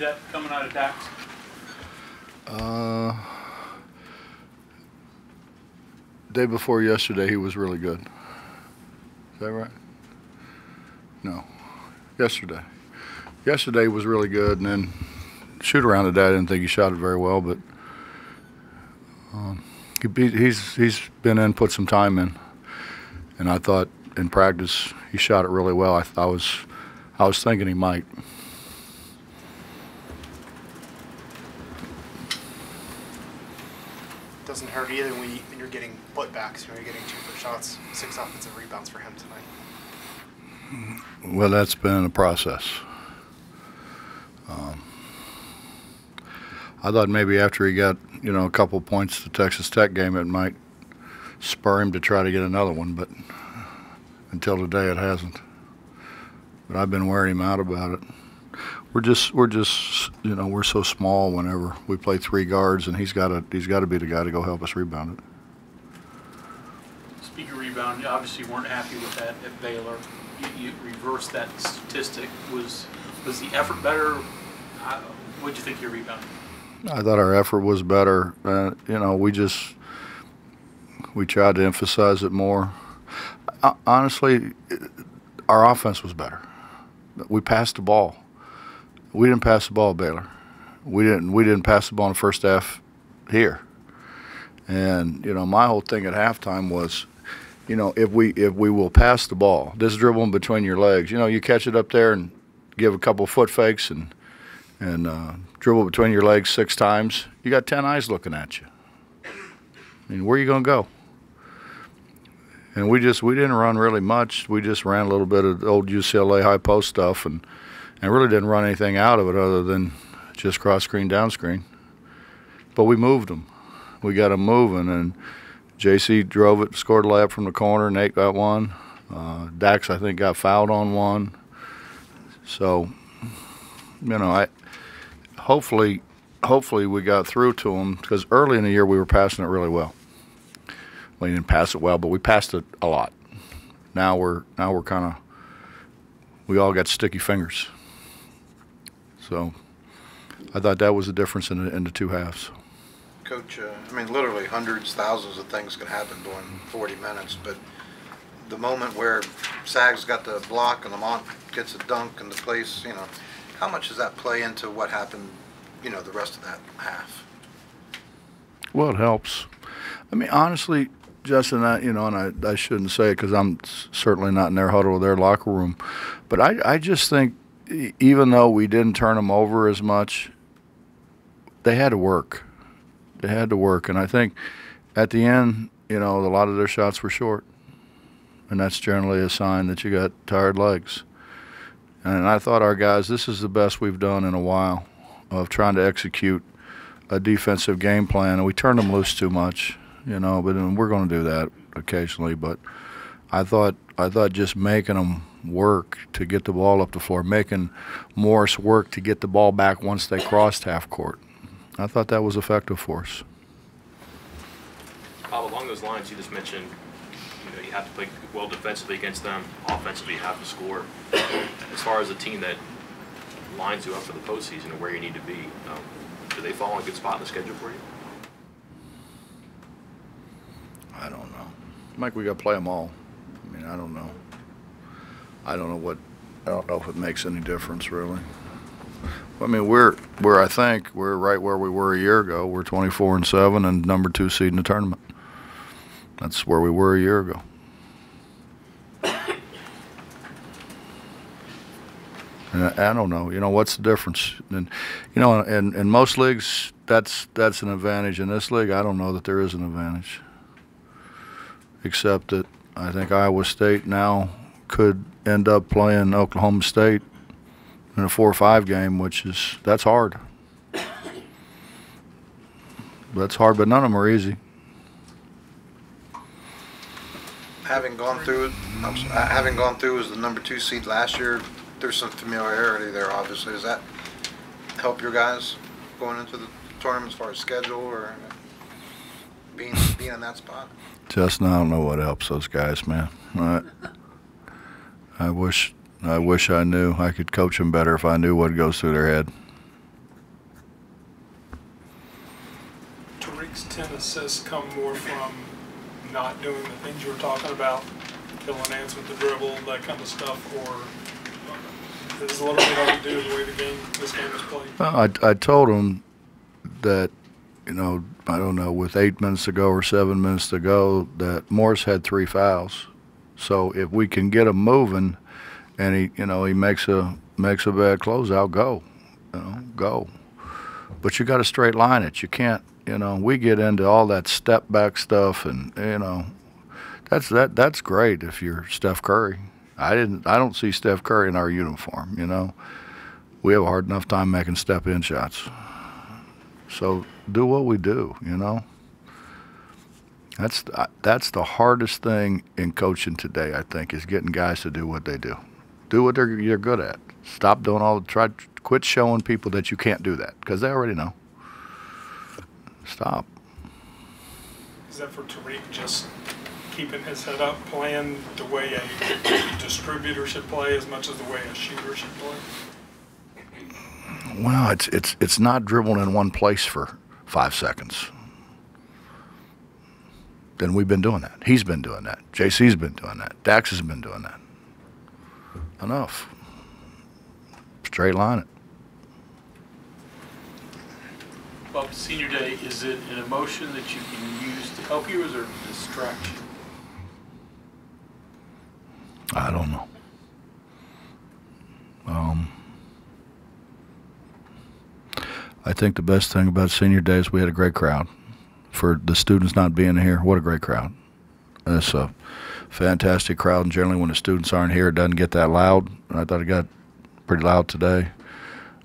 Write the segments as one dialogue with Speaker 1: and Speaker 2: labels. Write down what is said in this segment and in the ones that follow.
Speaker 1: that coming out of Dax?
Speaker 2: Day before yesterday, he was really good. Is that right? No. Yesterday. Yesterday was really good, and then shoot around today, I didn't think he shot it very well, but he's been in, put some time in, and I thought in practice he shot it really well. I was thinking he might.
Speaker 3: Doesn't hurt either when you're getting putbacks, when you're getting 2 for shots, 6 offensive rebounds for him tonight.
Speaker 2: Well, that's been a process. I thought maybe after he got, a couple points the Texas Tech game, it might spur him to try to get another one, but until today it hasn't. But I've been wearing him out about it. We're just we're so small whenever we play 3 guards, and he's got to be the guy to go help us rebound it.
Speaker 1: Speaking of rebound, you obviously weren't happy with that at Baylor. You reversed that statistic. Was the effort better? What did you think of your rebound? I
Speaker 2: thought our effort was better. We tried to emphasize it more. Honestly, our offense was better. We passed the ball. We didn't pass the ball at Baylor. We didn't pass the ball in the first half here. And my whole thing at halftime was, if we will pass the ball, this dribbling between your legs, you catch it up there and give a couple of foot fakes and dribble between your legs 6 times, you got 10 eyes looking at you. I mean, where are you going to go? And we didn't run really much. We just ran a little bit of the old UCLA high post stuff and really didn't run anything out of it other than just cross screen, down screen. But we moved them. We got them moving, and JC drove it, scored a layup from the corner. Nate got one. Dax, I think, got fouled on one. So, hopefully we got through to them, because early in the year we were passing it really well. We didn't pass it well, but we passed it a lot. Now we're kind of, we all got sticky fingers. So I thought that was the difference in the 2 halves.
Speaker 4: Coach, literally hundreds, thousands of things can happen during 40 minutes, but the moment where Sags got the block and Lamont gets a dunk and the place, how much does that play into what happened, the rest of that half?
Speaker 2: Well, it helps. Honestly, Justin, and I shouldn't say it because I'm certainly not in their huddle or their locker room, but I just think even though we didn't turn them over as much, they had to work. They had to work, and I think at the end, a lot of their shots were short, and that's generally a sign that you got tired legs. And I thought our guys, this is the best we've done in a while of trying to execute a defensive game plan, and we turned them loose too much. But we're going to do that occasionally. But I thought just making them work to get the ball up the floor, making Morris work to get the ball back once they crossed half court, I thought that was effective for us.
Speaker 5: Bob, along those lines, you just mentioned, you have to play well defensively against them. Offensively, you have to score. As far as a team that lines you up for the postseason and where you need to be, do they fall in a good spot in the schedule for you?
Speaker 2: I don't know. Mike, we got to play them all. I don't know. I don't know if it makes any difference, really. I think we're right where we were a year ago. We're 24-7 and number 2 seed in the tournament. That's where we were a year ago. And I don't know. What's the difference? And in most leagues, that's an advantage. In this league, I don't know that there is an advantage. Except that I think Iowa State now could end up playing Oklahoma State in a 4-5 game, that's hard. That's hard, but none of them are easy.
Speaker 4: Having gone through as the number 2 seed last year, there's some familiarity there, obviously. Does that help your guys going into the tournament as far as schedule or being in that spot?
Speaker 2: Justin, I don't know what helps those guys, man. I wish I knew. I could coach them better if I knew what goes through their head.
Speaker 6: 10 assists come more from not doing the things you were talking about, killing ants with the dribble, that kind of stuff, or is a little bit all to do with the way this game is played?
Speaker 2: Well, I told him that, you know, I don't know, with 8 minutes to go or 7 minutes to go, that Morris had 3 fouls. So if we can get him moving, and he makes a bad closeout, go. But you got to straight line it. You can't, we get into all that step back stuff, and that's great if you're Steph Curry. I don't see Steph Curry in our uniform. We have a hard enough time making step in shots. So do what we do. That's the hardest thing in coaching today, I think, is getting guys to do what they do. Do what you're good at. Stop doing quit showing people that you can't do that, because they already know. Stop.
Speaker 6: Is that for Tariq just keeping his head up, playing the way a distributor should play as much as the way a shooter should play?
Speaker 2: Well, it's not dribbling in one place for 5 seconds. Then we've been doing that. He's been doing that. JC's been doing that. Dax has been doing that. Enough. Straight line it.
Speaker 1: Well, senior day, is it an emotion that you can use to help you, or is it a distraction?
Speaker 2: I don't know. I think the best thing about senior day is we had a great crowd. For the students not being here, what a great crowd. It's a fantastic crowd, and generally when the students aren't here, it doesn't get that loud. And I thought it got pretty loud today.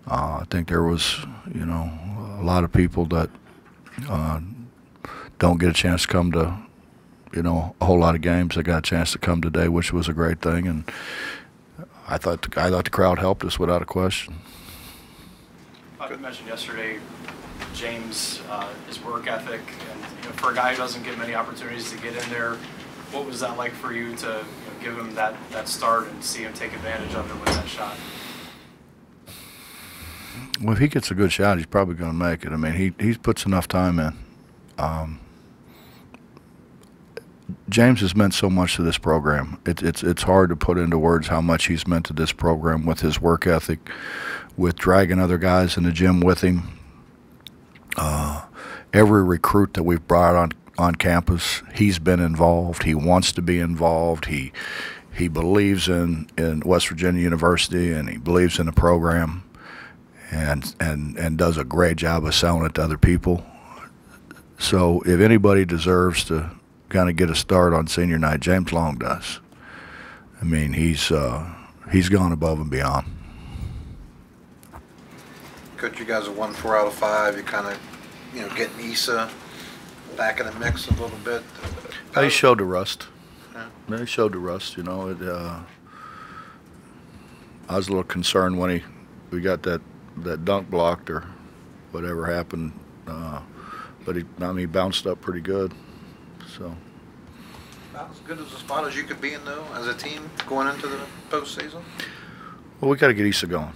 Speaker 2: I think there was, a lot of people that don't get a chance to come to, a whole lot of games. They got a chance to come today, which was a great thing. And I thought the crowd helped us without a question.
Speaker 7: You mentioned yesterday, James, his work ethic, and for a guy who doesn't get many opportunities to get in there, what was that like for you to give him that start and see him take advantage of it with that shot?
Speaker 2: Well, if he gets a good shot, he's probably going to make it. I mean, he puts enough time in. James has meant so much to this program. It's hard to put into words how much he's meant to this program with his work ethic, with dragging other guys in the gym with him. Every recruit that we've brought on campus, he's been involved. He wants to be involved. He believes in West Virginia University, and he believes in the program, and does a great job of selling it to other people. So if anybody deserves to kind of get a start on senior night, James Long does. I mean, he's gone above and beyond.
Speaker 4: Coach, you guys have won 4 out of 5. You kind of, getting Issa back in the mix a little bit.
Speaker 2: He showed the rust.
Speaker 4: Yeah.
Speaker 2: He showed the rust. I was a little concerned when we got that dunk blocked or whatever happened, but he bounced up pretty good. So.
Speaker 4: About as good as a spot as you could be in, though, as a team going into the postseason.
Speaker 2: Well, we got to get Issa going. Right.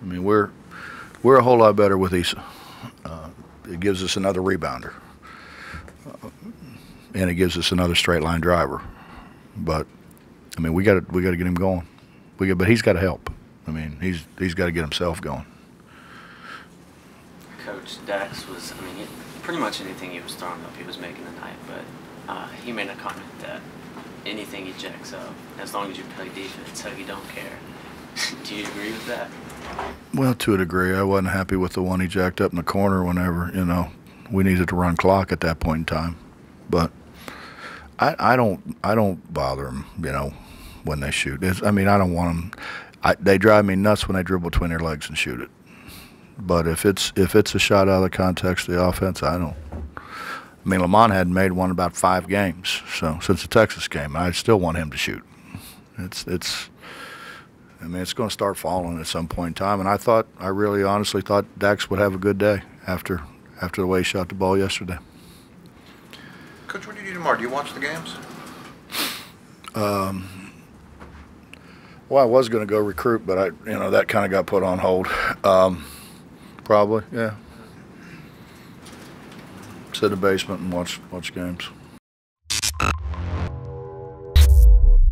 Speaker 2: I mean, we're a whole lot better with Issa. It gives us another rebounder, and it gives us another straight line driver. But I mean, we got to get him going. But he's got to help. I mean, he's got to get himself going.
Speaker 8: Coach, Dax was, pretty much anything he was throwing up, he was making tonight. But he made a comment that anything he jacks up, as long as you play defense, Huggy don't care. Do you agree with that?
Speaker 2: Well, to a degree. I wasn't happy with the one he jacked up in the corner whenever, we needed to run clock at that point in time. But I don't bother them, when they shoot. I don't want them. They drive me nuts when they dribble between their legs and shoot it. But if it's a shot out of the context of the offense, I don't. Lamont hadn't made one in about 5 games, so since the Texas game, I still want him to shoot. It's going to start falling at some point in time, and I really honestly thought Dax would have a good day after the way he shot the ball yesterday.
Speaker 4: Coach, what do you do tomorrow? Do you watch the games?
Speaker 2: Well, I was going to go recruit, but that kind of got put on hold. Probably, yeah. sit in the basement and watch games.